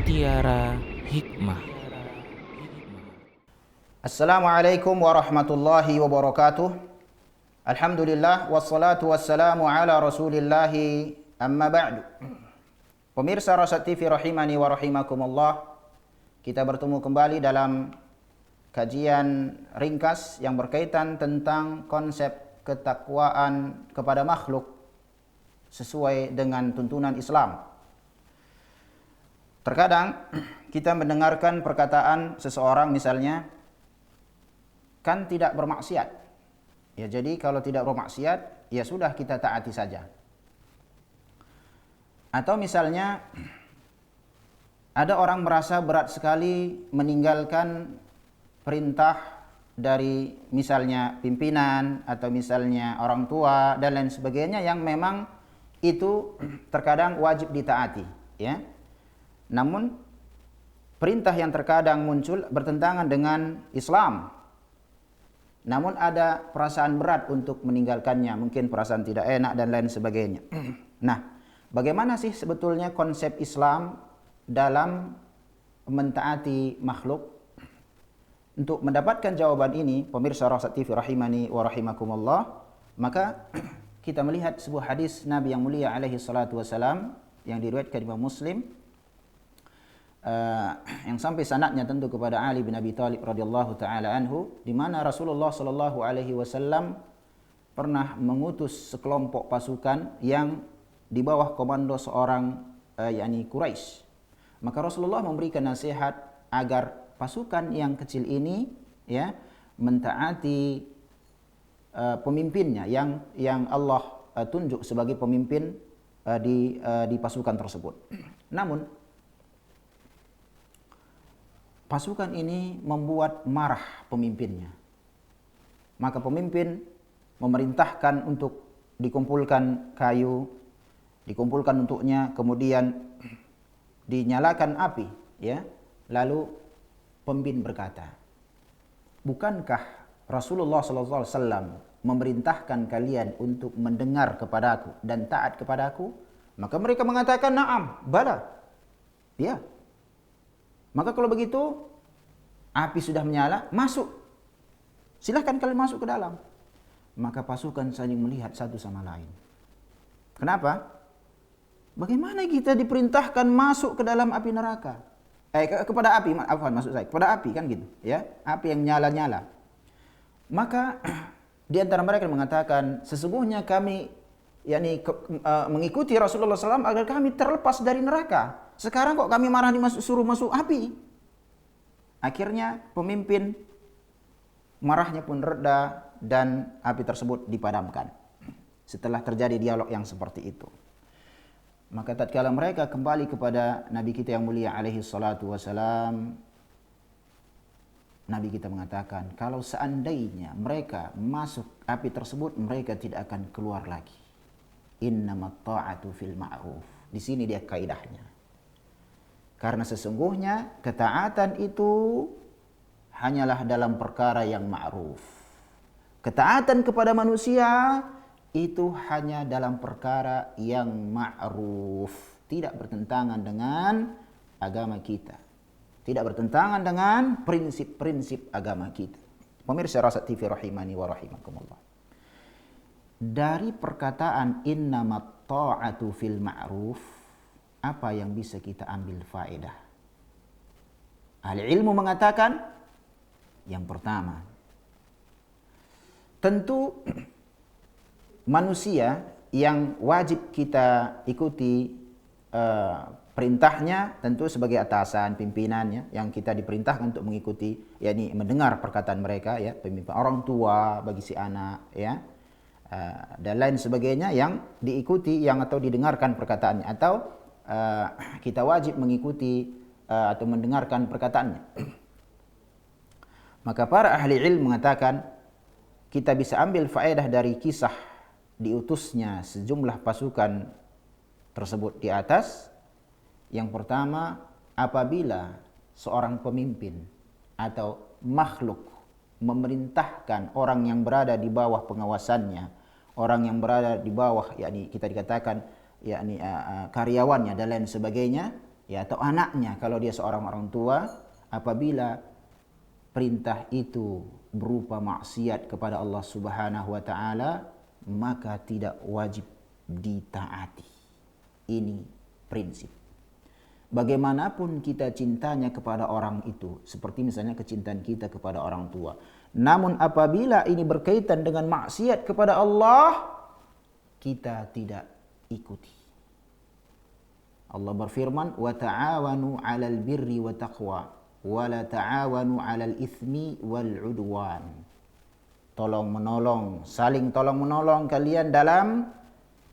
Mutiara Hikmah. Assalamualaikum warahmatullahi wabarakatuh. Alhamdulillah wassalatu wassalamu ala rasulillahi amma ba'du. Pemirsa Rasad TV rahimani wa rahimakumullah, kita bertemu kembali dalam kajian ringkas yang berkaitan tentang konsep ketakwaan kepada makhluk sesuai dengan tuntunan Islam. Terkadang kita mendengarkan perkataan seseorang misalnya, kan tidak bermaksiat. Ya, jadi kalau tidak bermaksiat, ya sudah kita taati saja. Atau misalnya ada orang merasa berat sekali meninggalkan perintah dari misalnya pimpinan atau misalnya orang tua dan lain sebagainya yang memang itu terkadang wajib ditaati, ya. Namun perintah yang terkadang muncul bertentangan dengan Islam. Namun ada perasaan berat untuk meninggalkannya, mungkin perasaan tidak enak dan lain sebagainya. Nah, bagaimana sih sebetulnya konsep Islam dalam mentaati makhluk? Untuk mendapatkan jawaban ini, pemirsa Rasad TV rahimani wa rahimakumullah, maka kita melihat sebuah hadis Nabi yang mulia alaihi salatu wasalam yang diriwayatkan Imam Muslim, yang sampai sanadnya tentu kepada Ali bin Abi Thalib radhiyallahu taala anhu, di mana Rasulullah sallallahu alaihi wasallam pernah mengutus sekelompok pasukan yang di bawah komando seorang yakni Quraisy. Maka Rasulullah memberikan nasihat agar pasukan yang kecil ini ya mentaati pemimpinnya yang Allah tunjuk sebagai pemimpin di pasukan tersebut. Namun pasukan ini membuat marah pemimpinnya. Maka pemimpin memerintahkan untuk dikumpulkan kayu, dikumpulkan untuknya, kemudian dinyalakan api, ya. Lalu pemimpin berkata, "Bukankah Rasulullah SAW memerintahkan kalian untuk mendengar kepadaku dan taat kepadaku?" Maka mereka mengatakan, "Na'am, bala." Ya. Maka kalau begitu, api sudah menyala, masuk. Silahkan kalian masuk ke dalam. Maka pasukan saling melihat satu sama lain. Kenapa? Bagaimana kita diperintahkan masuk ke dalam api neraka? Kepada api, maksud saya, kepada api kan gitu, ya, api yang nyala-nyala. Maka di antara mereka mengatakan, sesungguhnya kami mengikuti Rasulullah SAW agar kami terlepas dari neraka. Sekarang kok kami marah suruh masuk api? Akhirnya pemimpin marahnya pun reda dan api tersebut dipadamkan. Setelah terjadi dialog yang seperti itu. Maka tatkala mereka kembali kepada Nabi kita yang mulia alaihi salatu wasalam, Nabi kita mengatakan, kalau seandainya mereka masuk api tersebut, mereka tidak akan keluar lagi. Innamat ta'atu fil ma'ruf. Di sini dia kaidahnya. Karena sesungguhnya ketaatan itu hanyalah dalam perkara yang ma'ruf. Ketaatan kepada manusia itu hanya dalam perkara yang ma'ruf. Tidak bertentangan dengan agama kita. Tidak bertentangan dengan prinsip-prinsip agama kita. Pemirsa Rasad TV rahimani wa rahimakumullah. Dari perkataan innamat ta'atu fil ma'ruf, apa yang bisa kita ambil faedah? Ahli ilmu mengatakan, yang pertama, tentu manusia yang wajib kita ikuti perintahnya tentu sebagai atasan, pimpinannya yang kita diperintahkan untuk mengikuti, yakni mendengar perkataan mereka, ya, pemimpin orang tua bagi si anak, ya, dan lain sebagainya yang diikuti yang atau didengarkan perkataannya, atau kita wajib mengikuti atau mendengarkan perkataannya. Maka para ahli ilmu mengatakan kita bisa ambil faedah dari kisah diutusnya sejumlah pasukan tersebut di atas. Yang pertama, apabila seorang pemimpin atau makhluk memerintahkan orang yang berada di bawah pengawasannya, orang yang berada di bawah, yakni kita dikatakan yakni karyawannya dan lain sebagainya, ya, atau anaknya kalau dia seorang orang tua, apabila perintah itu berupa maksiat kepada Allah Subhanahu wa taala, maka tidak wajib ditaati. Ini prinsip. Bagaimanapun kita cintanya kepada orang itu, seperti misalnya kecintaan kita kepada orang tua. Namun apabila ini berkaitan dengan maksiat kepada Allah, kita tidak ikuti. Allah berfirman, "Wa ta'awanu 'alal birri wa taqwa, wa la ta'awanu 'alal itsmi wal 'udwan." Tolong menolong, saling tolong menolong kalian dalam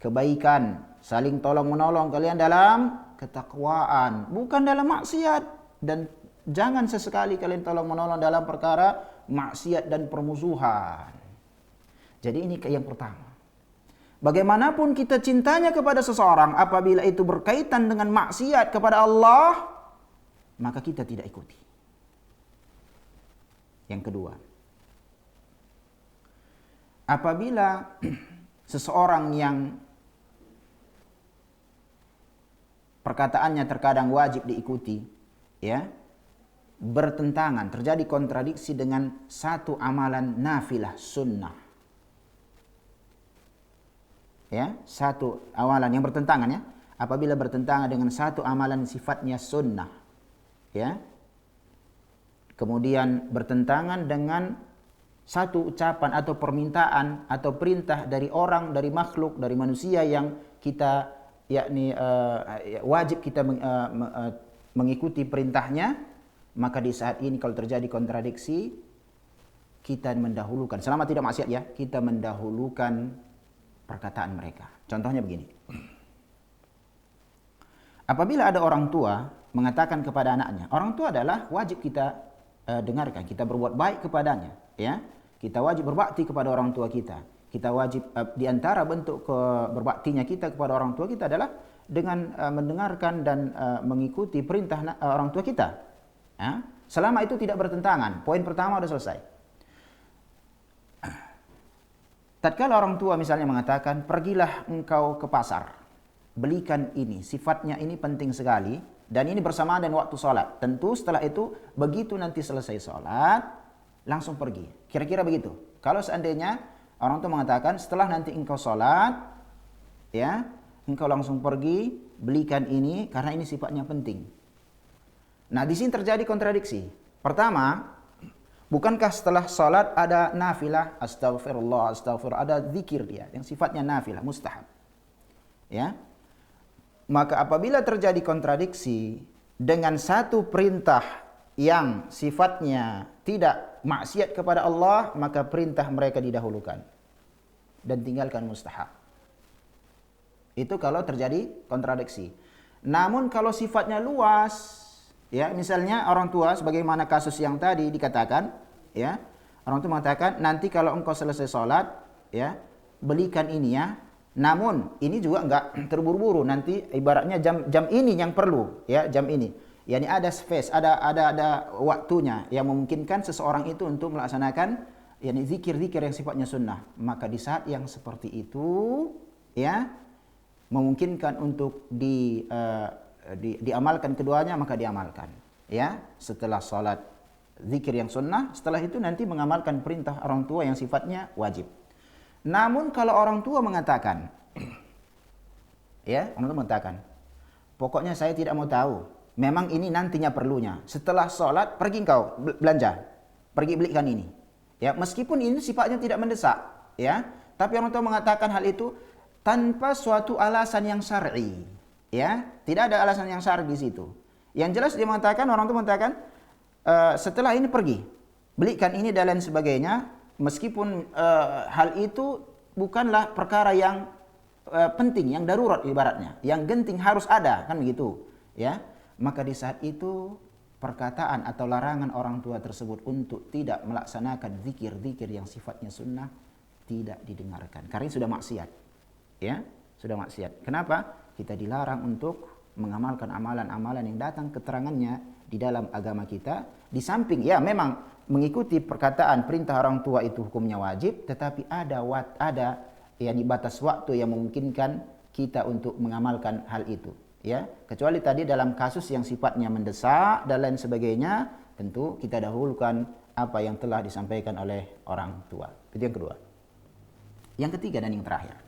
kebaikan, saling tolong menolong kalian dalam ketakwaan, bukan dalam maksiat. Dan jangan sesekali kalian tolong menolong dalam perkara maksiat dan permusuhan. Jadi ini yang pertama. Bagaimanapun kita cintanya kepada seseorang, apabila itu berkaitan dengan maksiat kepada Allah, maka kita tidak ikuti. Yang kedua, apabila seseorang yang perkataannya terkadang wajib diikuti, ya, bertentangan, terjadi kontradiksi dengan satu amalan nafilah sunnah, ya, satu amalan yang bertentangan, ya, apabila bertentangan dengan satu amalan sifatnya sunnah, ya, kemudian bertentangan dengan satu ucapan atau permintaan atau perintah dari orang, dari makhluk, dari manusia yang kita wajib kita mengikuti perintahnya, maka di saat ini kalau terjadi kontradiksi, kita mendahulukan, selama tidak maksiat, ya, kita mendahulukan perkataan mereka. Contohnya begini. Apabila ada orang tua mengatakan kepada anaknya, orang tua adalah wajib kita dengarkan, kita berbuat baik kepadanya, ya. Kita wajib berbakti kepada orang tua kita. Kita wajib, di antara bentuk berbaktinya kita kepada orang tua kita adalah dengan mendengarkan dan mengikuti perintah orang tua kita. Ya? Selama itu tidak bertentangan. Poin pertama sudah selesai. Tatkala orang tua misalnya mengatakan, pergilah engkau ke pasar, belikan ini, sifatnya ini penting sekali, dan ini bersamaan dengan waktu sholat. Tentu setelah itu, begitu nanti selesai sholat, langsung pergi. Kira-kira begitu. Kalau seandainya orang tua mengatakan, setelah nanti engkau sholat, ya, engkau langsung pergi, belikan ini, karena ini sifatnya penting. Nah, di sini terjadi kontradiksi. Pertama, bukankah setelah salat ada nafilah, astagfirullah, astagfirullah, ada zikir dia yang sifatnya nafilah, mustahab. Ya. Maka apabila terjadi kontradiksi dengan satu perintah yang sifatnya tidak maksiat kepada Allah, maka perintah mereka didahulukan dan tinggalkan mustahab. Itu kalau terjadi kontradiksi. Namun kalau sifatnya luas, ya, misalnya orang tua, sebagaimana kasus yang tadi dikatakan, ya, orang tua mengatakan, nanti kalau engkau selesai sholat, ya, belikan ini, ya. Namun ini juga enggak terburu-buru, nanti ibaratnya jam ini yang perlu, ya, jam ini. Yani ada space, ada waktunya yang memungkinkan seseorang itu untuk melaksanakan, yani zikir-zikir yang sifatnya sunnah. Maka di saat yang seperti itu, ya, memungkinkan untuk diamalkan keduanya, maka diamalkan, ya, setelah salat zikir yang sunnah, setelah itu nanti mengamalkan perintah orang tua yang sifatnya wajib. Namun kalau orang tua mengatakan, ya, orang tua mengatakan, pokoknya saya tidak mau tahu, memang ini nantinya perlunya, setelah salat pergi engkau belanja, pergi belikan ini, ya, meskipun ini sifatnya tidak mendesak, ya, tapi orang tua mengatakan hal itu tanpa suatu alasan yang syar'i. Ya, tidak ada alasan yang syar'i di situ. Yang jelas dia mengatakan, orang itu mengatakan, setelah ini pergi, belikan ini dan lain sebagainya, meskipun hal itu bukanlah perkara yang penting, yang darurat ibaratnya, yang genting harus ada, kan begitu, ya. Maka di saat itu perkataan atau larangan orang tua tersebut untuk tidak melaksanakan zikir-zikir yang sifatnya sunnah tidak didengarkan, karena sudah maksiat, ya, sudah maksiat. Kenapa? Kita dilarang untuk mengamalkan amalan-amalan yang datang keterangannya di dalam agama kita. Di samping, ya, memang mengikuti perkataan perintah orang tua itu hukumnya wajib, tetapi ada yakni batas waktu yang memungkinkan kita untuk mengamalkan hal itu, ya, kecuali tadi dalam kasus yang sifatnya mendesak dan lain sebagainya, tentu kita dahulukan apa yang telah disampaikan oleh orang tua. Itu yang kedua. Yang ketiga dan yang terakhir.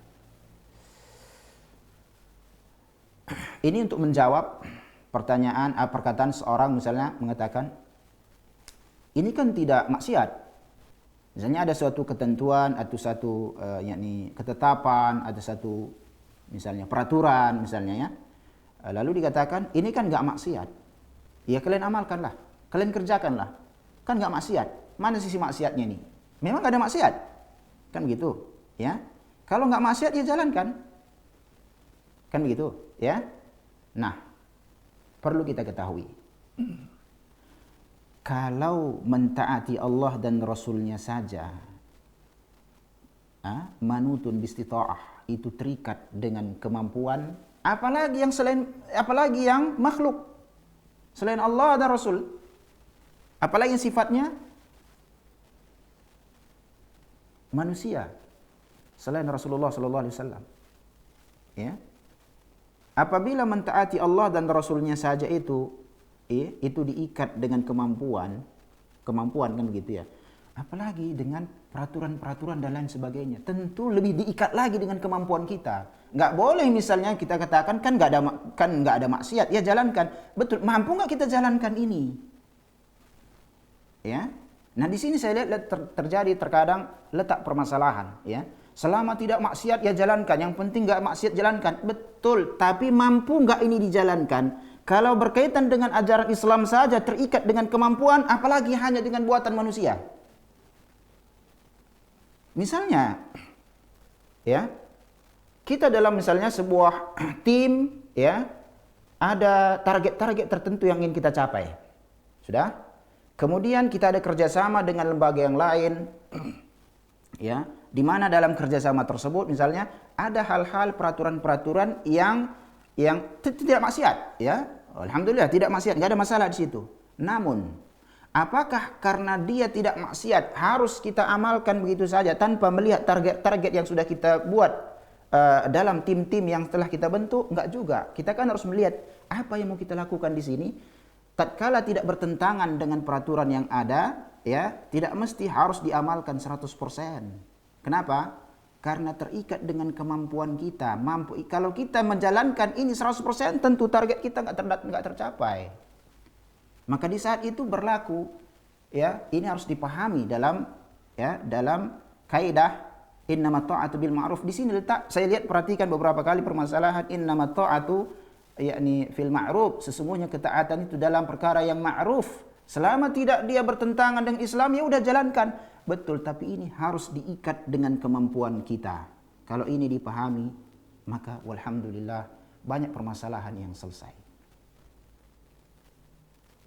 Ini untuk menjawab pertanyaan, perkataan seorang misalnya mengatakan, ini kan tidak maksiat. Misalnya ada suatu ketentuan atau satu yakni ketetapan, ada satu misalnya peraturan misalnya ya. Lalu dikatakan ini kan enggak maksiat. Ya kalian amalkanlah, kalian kerjakanlah. Kan enggak maksiat. Mana sisi maksiatnya ini? Memang enggak ada maksiat. Kan begitu, ya. Kalau enggak maksiat ya jalankan. Kan begitu, ya. Nah, perlu kita ketahui. Kalau mentaati Allah dan Rasulnya saja, manutun bistita'ah, itu terikat dengan kemampuan, apalagi yang makhluk selain Allah dan Rasul, apalagi yang sifatnya manusia selain Rasulullah sallallahu alaihi wasallam. Ya. Apabila mentaati Allah dan Rasulnya saja itu diikat dengan kemampuan kan begitu ya. Apalagi dengan peraturan-peraturan dan lain sebagainya. Tentu lebih diikat lagi dengan kemampuan kita. Nggak boleh misalnya kita katakan kan nggak ada maksiat, ya jalankan. Betul, mampu nggak kita jalankan ini? Ya. Nah di sini saya lihat terjadi terkadang letak permasalahan. Ya. Selama tidak maksiat ya jalankan. Yang penting nggak maksiat jalankan. Betul, tapi mampu nggak ini dijalankan? Kalau berkaitan dengan ajaran Islam saja terikat dengan kemampuan, apalagi hanya dengan buatan manusia. Misalnya, ya, kita dalam misalnya sebuah tim, ya, ada target-target tertentu yang ingin kita capai. Sudah? Kemudian kita ada kerjasama dengan lembaga yang lain, ya, di mana dalam kerjasama tersebut misalnya ada hal-hal peraturan-peraturan yang tidak maksiat, ya. Alhamdulillah tidak maksiat, nggak ada masalah di situ. Namun, apakah karena dia tidak maksiat harus kita amalkan begitu saja tanpa melihat target-target yang sudah kita buat dalam tim-tim yang telah kita bentuk? Enggak juga. Kita kan harus melihat apa yang mau kita lakukan di sini. Tatkala tidak bertentangan dengan peraturan yang ada, ya, tidak mesti harus diamalkan 100%. Kenapa? Karena terikat dengan kemampuan kita. Kalau kita menjalankan ini 100%, tentu target kita nggak tercapai. Maka di saat itu berlaku, ya, ini harus dipahami dalam kaidah innamat ta'atu bil ma'ruf. Di sini letak, saya lihat perhatikan beberapa kali permasalahan innamat ta'atu yakni fil ma'ruf, sesungguhnya ketaatan itu dalam perkara yang ma'ruf. Selama tidak dia bertentangan dengan Islam, ya udah jalankan. Betul, tapi ini harus diikat dengan kemampuan kita. Kalau ini dipahami, maka walhamdulillah banyak permasalahan yang selesai.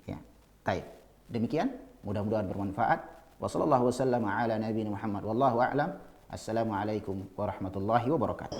Ya, baik. Demikian, mudah-mudahan bermanfaat. Wassallallahu wasallam ala nabiyina Muhammad wallahu a'lam. Assalamualaikum warahmatullahi wabarakatuh.